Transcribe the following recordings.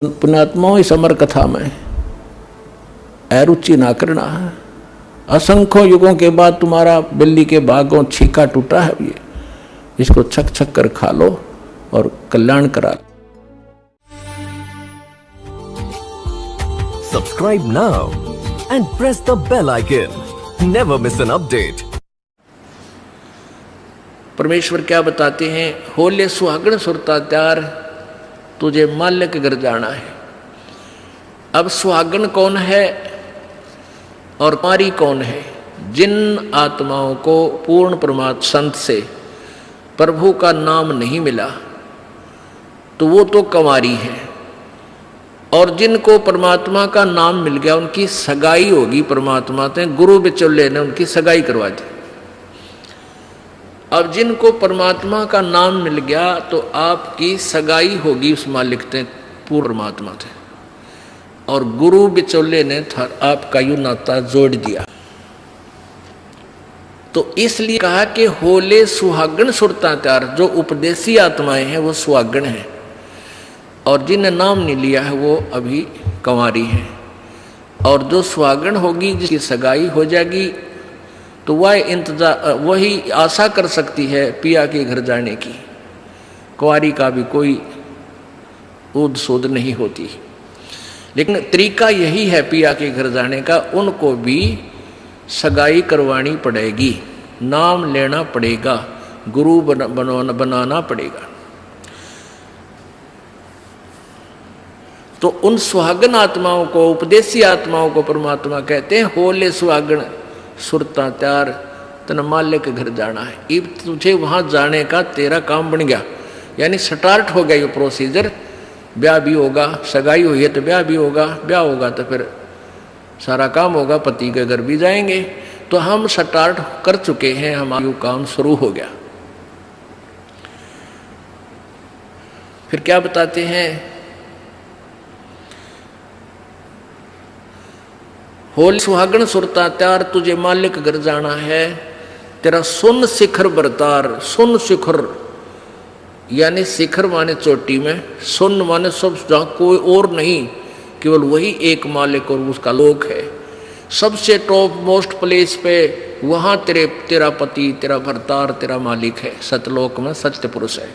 पुण्यात्माओं इस अमर कथा में अरुचि ना करना है। असंख्य युगों के बाद तुम्हारा बिल्ली के बागों छीका टूटा है, ये इसको छक छक कर खा लो और कल्याण करा लो। Subscribe now and press the bell icon. Never miss an update. परमेश्वर क्या बताते हैं? होले सुहागण सुरता त्यार, तुझे माल्य के घर जाना है। अब सुहागण कौन है और कुंवारी कौन है? जिन आत्माओं को पूर्ण परमात्मा संत से प्रभु का नाम नहीं मिला तो वो तो कुंवारी है, और जिनको परमात्मा का नाम मिल गया उनकी सगाई होगी परमात्मा से। गुरु बिचौले ने उनकी सगाई करवा दी। अब जिनको परमात्मा का नाम मिल गया तो आपकी सगाई होगी उस मालिक से, पूर्ण परमात्मा से, और गुरु बिचौले ने आपका यू नाता जोड़ दिया। तो इसलिए कहा कि होले सुहागण सुरता त्यार, जो उपदेशी आत्माएं हैं वो सुहागण हैं, और जिन्हें नाम नहीं लिया है वो अभी कुंवारी है। और जो सुहागण होगी, जिसकी सगाई हो जाएगी, तो वह इंतजार वही आशा कर सकती है पिया के घर जाने की। कुंवारी का भी कोई ऊद सूद नहीं होती, लेकिन तरीका यही है पिया के घर जाने का। उनको भी सगाई करवानी पड़ेगी, नाम लेना पड़ेगा, गुरु बनाना पड़ेगा। तो उन सुहागन आत्माओं को, उपदेशी आत्माओं को परमात्मा कहते हैं होले सुहागण सुरता त्यार, तना माल्य के घर जाना है। अब तुझे वहां जाने का तेरा काम बन गया, यानी स्टार्ट हो गया ये प्रोसीजर। ब्याह भी होगा, सगाई हुई है तो ब्याह भी होगा, ब्याह होगा तो फिर सारा काम होगा, पति के घर भी जाएंगे। तो हम स्टार्ट कर चुके हैं, हमारा काम शुरू हो गया। फिर क्या बताते हैं? होली सुहागण सुरता त्यार, तुझे मालिक घर जाना है। तेरा सुन शिखर बरतार, सुन शिखर यानी शिखर माने चोटी में, सुन माने सब, जहां कोई और नहीं, केवल वही एक मालिक और उसका लोक है। सबसे टॉप मोस्ट प्लेस पे वहां तेरा पति, तेरा भरतार, तेरा मालिक है। सतलोक में सत्य पुरुष है।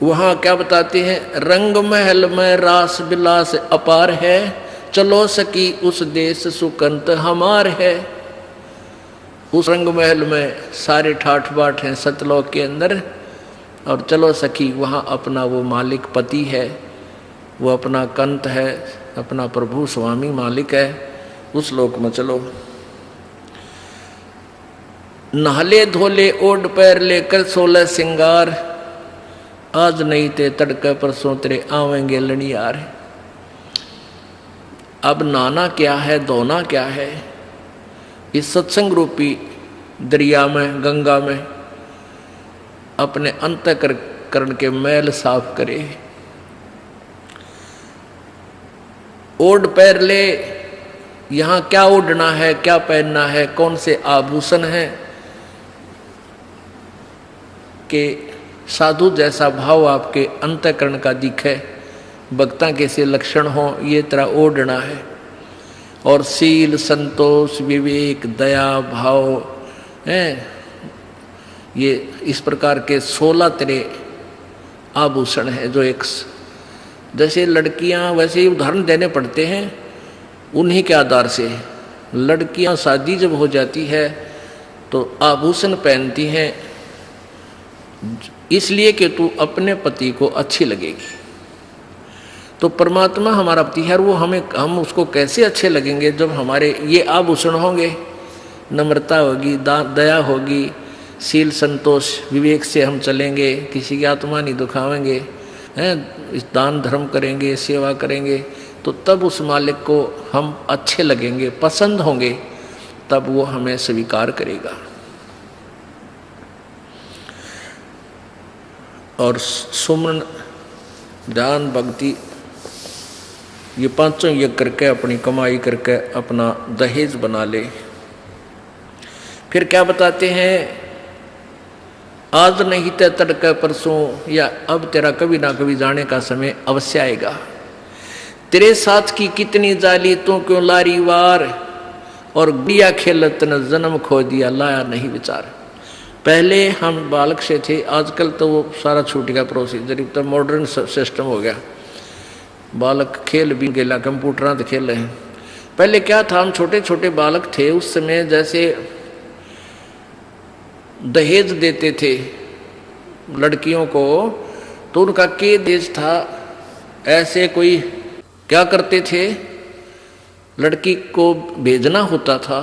वहां क्या बताते हैं? रंग महल में रास बिलास अपार है, चलो सकी उस देश सुकंत हमार है। उस रंग महल में सारे ठाठ बाट हैं सतलोक के अंदर, और चलो सखी वहां अपना वो मालिक पति है, वो अपना कंत है, अपना प्रभु स्वामी मालिक है। उस लोक में चलो। नहले धोले ओढ़ पैर लेकर 16 सिंगार, आज नहीं ते तड़के परसों तेरे आवेंगे लड़ियार। अब नाना क्या है, धोना क्या है? इस सत्संग रूपी दरिया में, गंगा में अपने अंतःकरण के मैल साफ करे। ओढ़ पैर ले, यहां क्या ओढ़ना है, क्या पहनना है, कौन से आभूषण है कि साधु जैसा भाव आपके अंतःकरण का दिखे, भक्ता कैसे लक्षण हो, ये तरह ओढ़ना है। और सील, संतोष, विवेक, दया भाव हैं, ये इस प्रकार के 16 तेरे आभूषण हैं, जो एक जैसे लड़कियां वैसे ही उदाहरण देने पड़ते हैं उन्हीं के आधार से। लड़कियां शादी जब हो जाती है तो आभूषण पहनती हैं इसलिए कि तू अपने पति को अच्छी लगेगी। तो परमात्मा हमारा पति है, वो हम उसको कैसे अच्छे लगेंगे जब हमारे ये आभूषण होंगे। नम्रता होगी, दया होगी, सील, संतोष, विवेक से हम चलेंगे, किसी की आत्मा नहीं दुखावेंगे, हैं, इस दान धर्म करेंगे, सेवा करेंगे, तो तब उस मालिक को हम अच्छे लगेंगे, पसंद होंगे, तब वो हमें स्वीकार करेगा। और सुमन, ध्यान, भक्ति, ये पांचों यज्ञ करके अपनी कमाई करके अपना दहेज बना ले। फिर क्या बताते हैं? आज नहीं तो तड़के परसों, या अब तेरा कभी ना कभी जाने का समय अवश्य आएगा। तेरे साथ की कितनी जाली तू क्यों लारी वार, और गुड़िया खेलत न जन्म खो दिया लाया नहीं विचार। पहले हम बालक से थे, आजकल तो वो सारा छूट गया प्रोसीजर, तो मॉडर्न सिस्टम हो गया, बालक खेल भी गेला, कंप्यूटर तो खेल रहे हैं। पहले क्या था, हम छोटे छोटे बालक थे, उस समय जैसे दहेज देते थे लड़कियों को, तो उनका के देश था, ऐसे कोई क्या करते थे, लड़की को भेजना होता था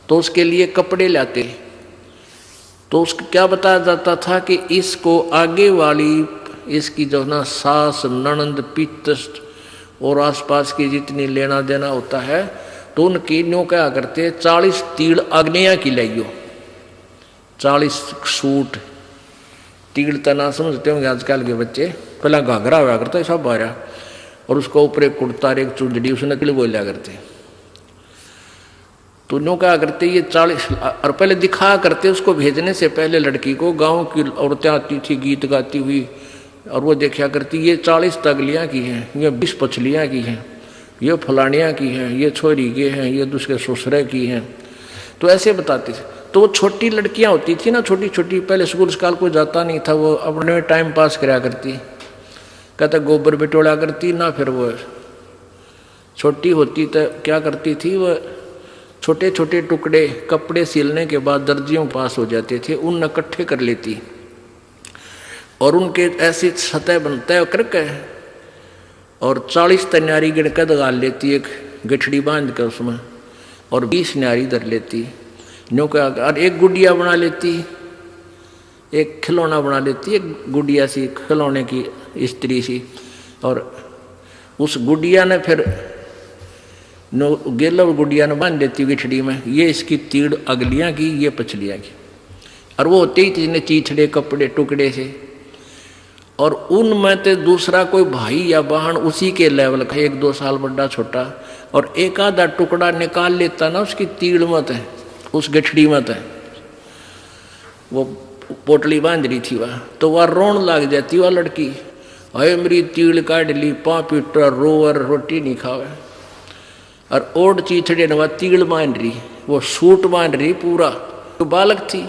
तो उसके लिए कपड़े लाते, तो उसको क्या बताया जाता था कि इसको आगे वाली इसकी जो ना सास ननंद पितृ और आसपास की जितनी लेना देना होता है, तो उनकी न्यों क्या करते, 40 तीड़ अग्निया की लाइयो, 40 सूट। तीड़ तना समझते होंगे आजकल के बच्चे, पहला घाघरा हुआ करता है सब बारह, और उसको ऊपर एक कुर्ता एक चुंदड़ी उसने तिल बोलिया करते। तो न्यों क्या करते, ये 40, और पहले दिखाया करते उसको भेजने से पहले लड़की को, गांव की औरतें आती थी गीत गाती हुई, और वो देखा करती ये 40 तगलियाँ की हैं, ये 20 पछलियाँ की हैं, ये फलानियाँ की हैं, ये छोरी के हैं, ये दूसरे ससुरे की हैं, तो ऐसे बताते थे। तो वो छोटी लड़कियाँ होती थी ना, छोटी छोटी, पहले स्कूल स्काल कोई जाता नहीं था, वो अपने में टाइम पास कराया करती, कहता गोबर बिटोड़ा करती ना, फिर वो छोटी होती तो क्या करती थी, वो छोटे छोटे टुकड़े कपड़े सिलने के बाद दर्जियों पास हो जाते थे, उन इकट्ठे कर लेती, और उनके ऐसी सतह बनता करके, और 40 तन्यारी गिनकर दगाल लेती, एक गठड़ी बांध कर उसमें, और 20 न्यारी धर लेती, न्यों का, और एक गुड़िया बना लेती, एक खिलौना बना लेती, एक गुड़िया सी खिलौने की स्त्री सी, और उस गुड़िया ने फिर गेला गुड़िया ने बांध देती गिठड़ी में, ये इसकी तीड़ अगलियाँ की, ये पछलियाँ की, और वो होते ही जिन्हें चीथड़े कपड़े टुकड़े से, और उनमें तो दूसरा कोई भाई या बहन उसी के लेवल का, 1-2 साल बड़ा छोटा, और एक आधा टुकड़ा निकाल लेता ना उसकी तीड़ मत है, उस गठड़ी मत है, वो पोटली बांध रही थी वह, तो वह रोन लग जाती वह लड़की, अरे मेरी तीड़ काट ली, पापीटा रोवर रोटी नहीं खावे, और ओढ़ चीथड़े ने वह तीड़ बांध रही, वो सूट बांध रही पूरा, तो बालक थी।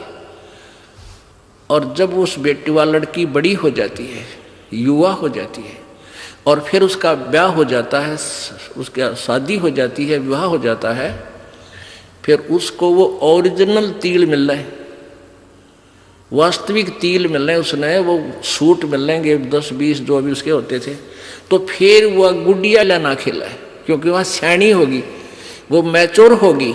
और जब उस बेटी वाली लड़की बड़ी हो जाती है, युवा हो जाती है, और फिर उसका ब्याह हो जाता है, उसका शादी हो जाती है, विवाह हो जाता है, फिर उसको वो ओरिजिनल तिल मिल रहा है, वास्तविक तिल मिल रहे हैं, उसने वो सूट मिल लेंगे 10-20 जो अभी उसके होते थे, तो फिर वह गुड़िया लाना खेला है, क्योंकि वह सैनी होगी, वो मैच्योर होगी।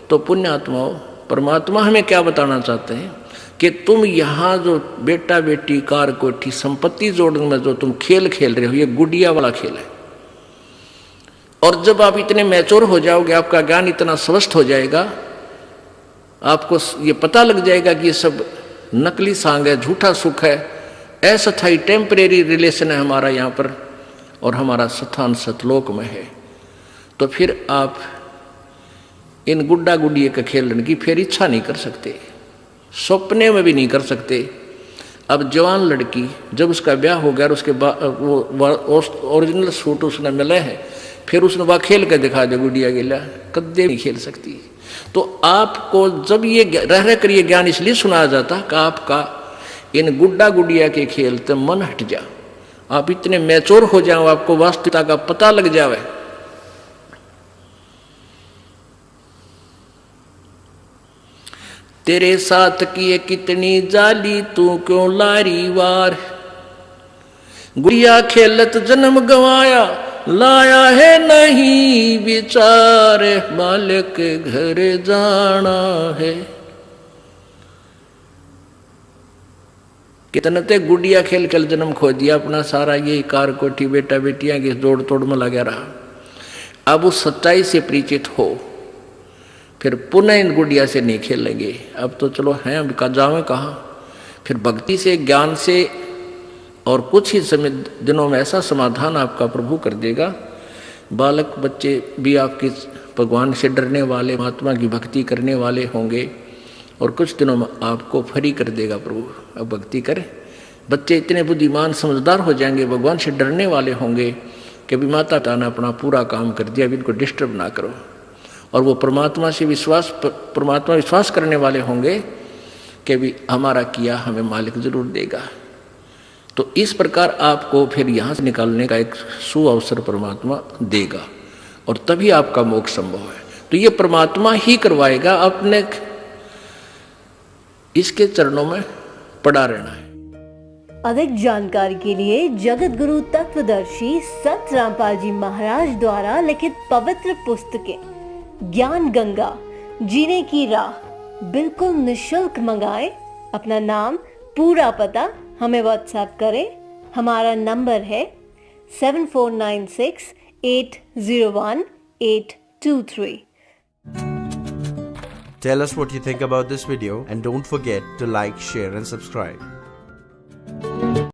तो पुण्यात्माओं, परमात्मा हमें क्या बताना चाहते हैं कि तुम यहाँ जो बेटा बेटी कार कोठी संपत्ति जोड़ने में जो तुम खेल खेल रहे हो, ये गुड़िया वाला खेल है। और जब आप इतने मैच्योर हो जाओगे, आपका ज्ञान इतना स्वस्थ हो जाएगा, आपको ये पता लग जाएगा कि ये सब नकली सांग है, झूठा सुख है, अस्थायी टेम्परेरी रिलेशन है हमारा यहाँ पर, और हमारा स्थान सतलोक में है। तो फिर आप इन गुड्डा गुड़िया के खेलने की फिर इच्छा नहीं कर सकते, सपने में भी नहीं कर सकते। अब जवान लड़की जब उसका ब्याह हो गया और उसके बाद वो ओरिजिनल सूट उसने मिले हैं, फिर उसने वह खेल कर दिखा दे गुड़िया गिला, कदे नहीं खेल सकती। तो आपको जब ये रह कर ये ज्ञान इसलिए सुनाया जाता कि आपका इन गुड्डा गुड़िया के खेल से मन हट जा, आप इतने मैच्योर हो जाओ, आपको वास्तविकता का पता लग जावे। तेरे साथ किए कितनी जाली तू क्यों लारी वार, गुड़िया खेलत जन्म गवाया लाया है नहीं विचार, मालिक के घर जाना है। कितने ते गुड़िया खेल खेल जन्म खो दिया अपना सारा, ये कार कोठी बेटा बेटियां की जोड़ तोड़ में लगा रहा। अब उस सच्चाई से परिचित हो, फिर पुनः इन गुड़िया से नहीं खेलेंगे। अब तो चलो हैं, अब का जावे कहाँ, फिर भक्ति से ज्ञान से और कुछ ही समय दिनों में ऐसा समाधान आपका प्रभु कर देगा। बालक बच्चे भी आपके भगवान से डरने वाले, महात्मा की भक्ति करने वाले होंगे, और कुछ दिनों में आपको फ्री कर देगा प्रभु। अब भक्ति करें। बच्चे इतने बुद्धिमान समझदार हो जाएंगे, भगवान से डरने वाले होंगे कि अभी माता पिता ने अपना पूरा काम कर दिया, अभी इनको डिस्टर्ब ना करो। और वो परमात्मा विश्वास करने वाले होंगे कि अभी हमारा किया हमें मालिक जरूर देगा। तो इस प्रकार आपको फिर यहाँ से निकालने का एक सुअवसर परमात्मा देगा और तभी आपका मोक्ष संभव है। तो ये परमात्मा ही करवाएगा, अपने इसके चरणों में पड़ा रहना है। अधिक जानकारी के लिए जगत गुरु तत्वदर्शी संत रामपाल जी महाराज द्वारा लिखित पवित्र पुस्तकें ज्ञान गंगा, जीने की राह बिल्कुल निशुल्क मंगाएं। अपना नाम, पूरा पता हमें व्हाट्सएप करें। हमारा नंबर है 7496801823। Tell us what you think about this video and don't forget to like, share and subscribe.